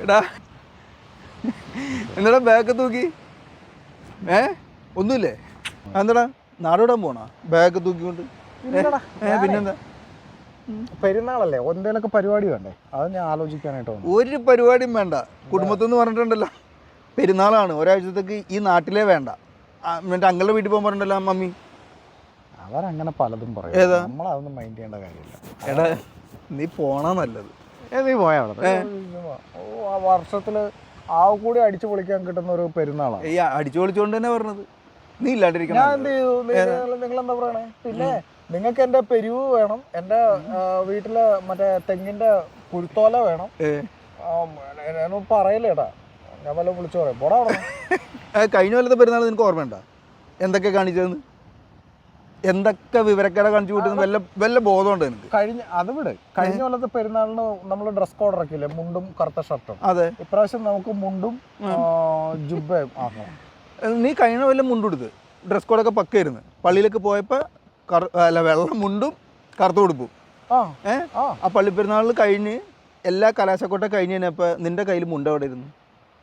എടാ എന്താടാ ബാഗ് തൂക്കി ഒന്നുമില്ലേ? എന്താടാ നാടോടാൻ പോണാ ബാഗ് തൂക്കിക്കൊണ്ട്? പിന്നെന്താ, പെരുന്നാളല്ലേ, എന്തെങ്കിലുമൊക്കെ പരിപാടി വേണ്ടേ? അത് ഞാൻ ആലോചിക്കാനായിട്ട് വന്നു. ഒരു പരിപാടിയും വേണ്ട. കുടുംബത്തിൽ നിന്ന് പറഞ്ഞിട്ടുണ്ടല്ലോ പെരുന്നാളാണ്, ഒരാഴ്ചത്തേക്ക് ഈ നാട്ടിലേ വേണ്ട. എന്നിട്ട് അങ്ങളുടെ വീട്ടിൽ പോകാൻ പറഞ്ഞിട്ടുണ്ടല്ലോ മമ്മി. അവരങ്ങനെ പലതും പറയും, ഏതാ? നമ്മളതൊന്നും മൈൻഡ് ചെയ്യേണ്ട കാര്യമില്ല. എടാ നീ പോണാ നല്ലത്. നീ പോയാ അവിടെ വർഷത്തിൽ ആ കൂടി അടിച്ചു പൊളിക്കാൻ കിട്ടുന്ന ഒരു പെരുന്നാളാണ്. ഈ അടിച്ചു പൊളിച്ചോണ്ട് തന്നെ പറഞ്ഞത്. നീ ഇല്ലാണ്ടിരിക്കണം. ഞാൻ എന്ത് ചെയ്തു? നിങ്ങളെന്താ പറയണേ? പിന്നെ നിങ്ങൾക്ക് എൻ്റെ പെരുവ് വേണം, എൻ്റെ വീട്ടിലെ മറ്റേ തെങ്ങിൻ്റെ കുരുത്തോല വേണം. ഞാനൊന്നും പറയില്ലേടാ, ഞാൻ വല്ല വിളിച്ചു പറയാം. പോടാ. കഴിഞ്ഞ കൊല്ലത്തെ പെരുന്നാൾ നിനക്ക് ഓർമ്മയുണ്ടോ? എന്തൊക്കെ കാണിച്ചതെന്ന്, എന്തൊക്കെ വിവരക്കേടെ കാണിച്ചു കൂട്ടുന്ന വല്ല ബോധമുണ്ട് എനിക്ക്? കഴിഞ്ഞ കൊല്ലത്തെ പെരുന്നാളിന് നമ്മൾ ഡ്രസ് കോഡ് ഇറക്കില്ലേ, മുണ്ടും കറുത്ത ഷർട്ടും. അതെ, ഇപ്രാവശ്യം നമുക്ക് മുണ്ടും ജുബയും ആക്കണം. നീ കഴിഞ്ഞ കൊല്ലം മുണ്ടെടുത്ത് ഡ്രസ് കോഡൊക്കെ പക്കായിരുന്നു. പള്ളിയിലേക്ക് പോയപ്പോൾ വെള്ള മുണ്ടും കറുത്ത ഉടുപ്പും. ആ പള്ളിപ്പെരുന്നാളിൽ കഴിഞ്ഞ് എല്ലാ കലാശക്കൊട്ട കഴിഞ്ഞ് കഴിഞ്ഞപ്പോൾ നിന്റെ കയ്യിൽ മുണ്ട് അവിടെ ഇരുന്നു.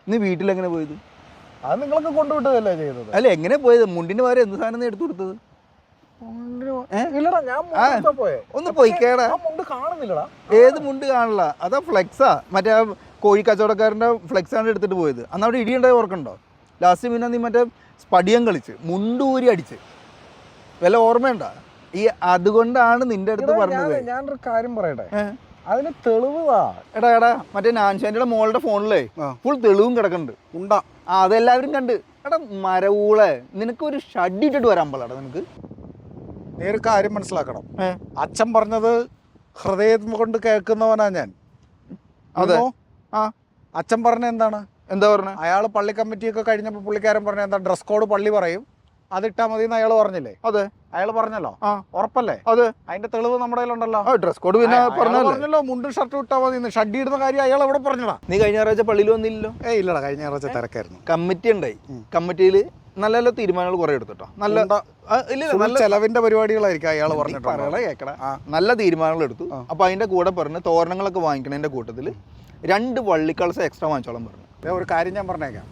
നീ വീട്ടിലെങ്ങനെ പോയത്? അത് നിങ്ങളൊക്കെ കൊണ്ടുവിട്ടതല്ലേ ചെയ്തത്? അല്ല, എങ്ങനെ പോയത്? മുണ്ടിന് പകരം എന്ത് സാധനം എടുത്തു കൊടുത്തത്? ഒന്ന് പോയിക്കേടാ. ഏത് മുണ്ട് കാണില്ല, അതാ ഫ്ലെക്സാ. മറ്റേ കോഴി കച്ചവടക്കാരൻ്റെ ഫ്ലെക്സാണ് എടുത്തിട്ട് പോയത്. അന്ന് അവിടെ ഇടിയുണ്ടായി ഓർക്കണ്ടോ? ലാസ്റ്റ് പിന്നെ നീ മറ്റേ സ്പടിയം കളിച്ച് മുണ്ടൂരി അടിച്ച് വല്ല ഓർമ്മയുണ്ട? ഈ അതുകൊണ്ടാണ് നിന്റെ അടുത്ത് പറഞ്ഞത്. ഞാനൊരു കാര്യം പറയട്ടെ, അതിന് തെളിവാ. എടാ മറ്റേ നാൻഷാൻ്റെ മോളുടെ ഫോണിലേ ഫുൾ തെളിവും കിടക്കുന്നുണ്ട്. ഉണ്ടാ അതെല്ലാവരും കണ്ട്. എടാ മരവൂളെ, നിനക്കൊരു ഷഡിട്ടിട്ട് വരാൻ പാടാ നിനക്ക്. നീ ഒരു കാര്യം മനസ്സിലാക്കണം, അച്ഛൻ പറഞ്ഞത് ഹൃദയം കൊണ്ട് കേൾക്കുന്നവനാ ഞാൻ. അതെ. അച്ഛൻ പറഞ്ഞ എന്താണ്? എന്താ പറഞ്ഞ? അയാൾ പള്ളി കമ്മിറ്റിയൊക്കെ കഴിഞ്ഞപ്പോൾ പുള്ളിക്കാരൻ പറഞ്ഞ എന്താ, ഡ്രസ് കോഡ് പള്ളി പറയും, അതിട്ടാ മതി എന്ന് അയാൾ പറഞ്ഞില്ലേ? അതെ, അയാൾ പറഞ്ഞല്ലോ. ഉറപ്പല്ലേ? അതെ, അതിന്റെ തെളിവ് നമ്മുടെ കയ്യിലുണ്ടല്ലോ. ഡ്രസ് കോഡ് പിന്നെ പറഞ്ഞല്ലോ, മുണ്ടും ഷർട്ടും ഇട്ടാ മതി. ഷഡ്ഡി ഇടുന്ന കാര്യം അയാൾ എവിടെ പറഞ്ഞടാ? നീ കഴിഞ്ഞ ഞായറാഴ്ച പള്ളിയിൽ വന്നില്ലല്ലോ? ഇല്ലടാ, കഴിഞ്ഞ ഞായറാഴ്ച തിരക്കായിരുന്നു. കമ്മിറ്റി ഉണ്ടായി. കമ്മിറ്റിയിൽ നല്ല നല്ല തീരുമാനങ്ങൾ കുറെ എടുത്തിട്ടോ. നല്ല ചെലവിന്റെ പരിപാടികളായിരിക്കും അയാൾ പറഞ്ഞിട്ട്. കേക്കട, നല്ല തീരുമാനങ്ങൾ എടുത്തു. അപ്പൊ അതിന്റെ കൂടെ പറഞ്ഞ് തോരണങ്ങളൊക്കെ വാങ്ങിക്കണതിന്റെ കൂട്ടത്തിൽ 2 വള്ളിക്കളസം എക്സ്ട്രാ വാങ്ങിച്ചോളം പറഞ്ഞു. ഒരു കാര്യം ഞാൻ പറഞ്ഞേക്കാം,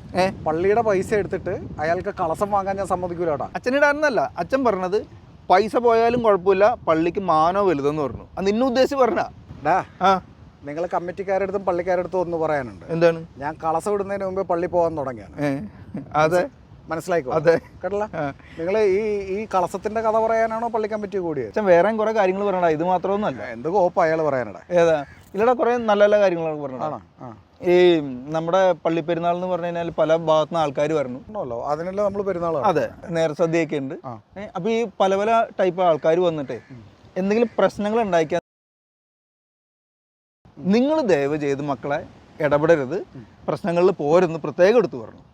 പള്ളിയുടെ പൈസ എടുത്തിട്ട് അയാൾക്ക് കളസം വാങ്ങാൻ ഞാൻ സമ്മതിക്കൂലട്ടാ. അച്ഛനിടാന്നല്ല, അച്ഛൻ പറഞ്ഞത് പൈസ പോയാലും കുഴപ്പമില്ല, പള്ളിക്ക് മാനോ വലുതെന്ന് പറഞ്ഞു. അത് നിന്നെ ഉദ്ദേശിച്ച് പറഞ്ഞാ? നിങ്ങൾ കമ്മിറ്റിക്കാരടുത്തും പള്ളിക്കാരടുത്തും ഒന്ന് പറയാനുണ്ട്. എന്താണ്? ഞാൻ കളസം ഇടുന്നതിന് മുമ്പേ പള്ളി പോകാൻ തുടങ്ങിയാണ്. അതെ, മനസ്സിലായിക്കോ? അതെ, കേട്ടല്ല. നിങ്ങൾ ഈ കളസത്തിന്റെ കഥ പറയാനാണോ പള്ളി കമ്മിറ്റി കൂടിയത്? അച്ഛൻ വേറെ കുറെ കാര്യങ്ങൾ പറയണ, ഇത് മാത്രമൊന്നുമല്ല. എന്ത് കോപ്പ അയാൾ പറയാനടാ? ഏതാ? ഇല്ലടാ, കുറെ നല്ല നല്ല കാര്യങ്ങളാണ് പറഞ്ഞത്. ഈ നമ്മുടെ പള്ളി പെരുന്നാൾ എന്ന് പറഞ്ഞു കഴിഞ്ഞാൽ പല ഭാഗത്തുനിന്ന് ആൾക്കാർ വരണല്ലോ. അതിനല്ല നമ്മൾ പെരുന്നാൾ. അതെ, നേർസദ്യയൊക്കെ ഉണ്ട്. അപ്പൊ ഈ പല പല ടൈപ്പ് ആൾക്കാർ വന്നിട്ടേ എന്തെങ്കിലും പ്രശ്നങ്ങൾ ഉണ്ടാക്കിയാൽ നിങ്ങൾ ദയവ് ചെയ്ത് മക്കളെ ഇടപെടരുത്, പ്രശ്നങ്ങളിൽ പോരെന്ന് പ്രത്യേകം എടുത്തു പറഞ്ഞു.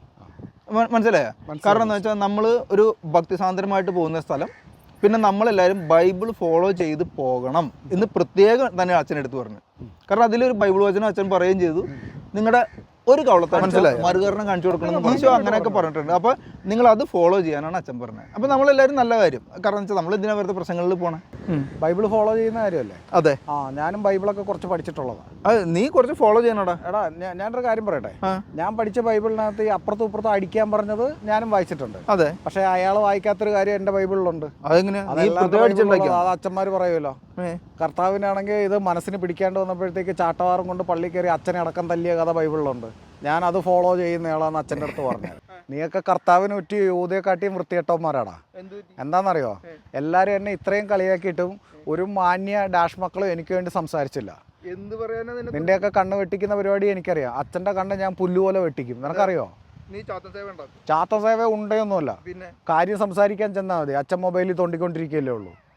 മനസ്സിലായ? കാരണം എന്താ വെച്ചാൽ നമ്മൾ ഒരു ഭക്തിസാന്ദ്രമായിട്ട് പോകുന്ന സ്ഥലം, പിന്നെ നമ്മളെല്ലാവരും ബൈബിൾ ഫോളോ ചെയ്ത് പോകണം എന്ന് പ്രത്യേകം തന്നെ അച്ഛനെടുത്ത് പറഞ്ഞു. കാരണം അതിലൊരു ബൈബിൾ വചനം അച്ഛൻ പറയുകയും ചെയ്തു, നിങ്ങളുടെ ഒരു കവളത്തെ മനസ്സിലായി മറുകരണം കാണിച്ചു കൊടുക്കണം ഈശോ അങ്ങനെയൊക്കെ പറഞ്ഞിട്ടുണ്ട്. അപ്പൊ നിങ്ങൾ അത് ഫോളോ ചെയ്യാനാണ് അച്ഛൻ പറഞ്ഞത്. അപ്പൊ നമ്മളെല്ലാവരും നല്ല കാര്യം. കാരണം വെച്ചാൽ നമ്മൾ എന്തിനാ വെറുതെ പ്രശ്നങ്ങളിൽ പോണേ? ബൈബിൾ ഫോളോ ചെയ്യുന്ന കാര്യമല്ലേ? അതെ, ഞാനും ബൈബിളൊക്കെ കുറച്ച് പഠിച്ചിട്ടുള്ളതാണ്. അത് നീ കുറച്ച് ഫോളോ ചെയ്യണോടാ. എടാ ഞാനൊരു കാര്യം പറയട്ടെ, ഞാൻ പഠിച്ച ബൈബിളിനകത്ത് ഈ അപ്പുറത്തും ഇപ്പുറത്തും അടിക്കാൻ പറഞ്ഞത് ഞാനും വായിച്ചിട്ടുണ്ട്. അതെ, പക്ഷെ അയാൾ വായിക്കാത്തൊരു കാര്യം എന്റെ ബൈബിളിലുണ്ട്. അതെങ്ങനെയാ? അത് അച്ഛന്മാര് പറയുമല്ലോ. കർത്താവിനാണെങ്കിൽ ഇത് മനസ്സിന് പിടിക്കാണ്ട് വന്നപ്പോഴത്തേക്ക് ചാട്ടവാറും കൊണ്ട് പള്ളി കയറി അച്ഛനെ അടക്കം തല്ലിയ കഥ ബൈബിളിലുണ്ട്. ഞാൻ അത് ഫോളോ ചെയ്യുന്നയാളാന്ന് അച്ഛൻ്റെ അടുത്ത് പറഞ്ഞത്. നീയൊക്കെ കർത്താവിന് ഒറ്റ യൂതയെക്കാട്ടിയും വൃത്തികെട്ടവന്മാരാടാ. എന്താണെന്നറിയോ? എല്ലാവരും എന്നെ ഇത്രയും കളിയാക്കിയിട്ടും ഒരു മാന്യ ഡാഷ് മക്കളും എനിക്ക് വേണ്ടി സംസാരിച്ചില്ല. എന്ത് പറയാനാ? നിന്റെയൊക്കെ കണ്ണ് വെട്ടിക്കുന്ന പരിപാടി എനിക്കറിയാം. അച്ഛൻ്റെ കണ്ണ് ഞാൻ പുല്ലുപോലെ വെട്ടിക്കും. നിനക്കറിയോ? ചാത്ത സേവ ഉണ്ടയൊന്നുമല്ല. കാര്യം സംസാരിക്കാൻ ചെന്നാൽ മതി. അച്ഛൻ മൊബൈലിൽ തോണ്ടിക്കൊണ്ടിരിക്കുകയല്ലേ ഉള്ളൂ.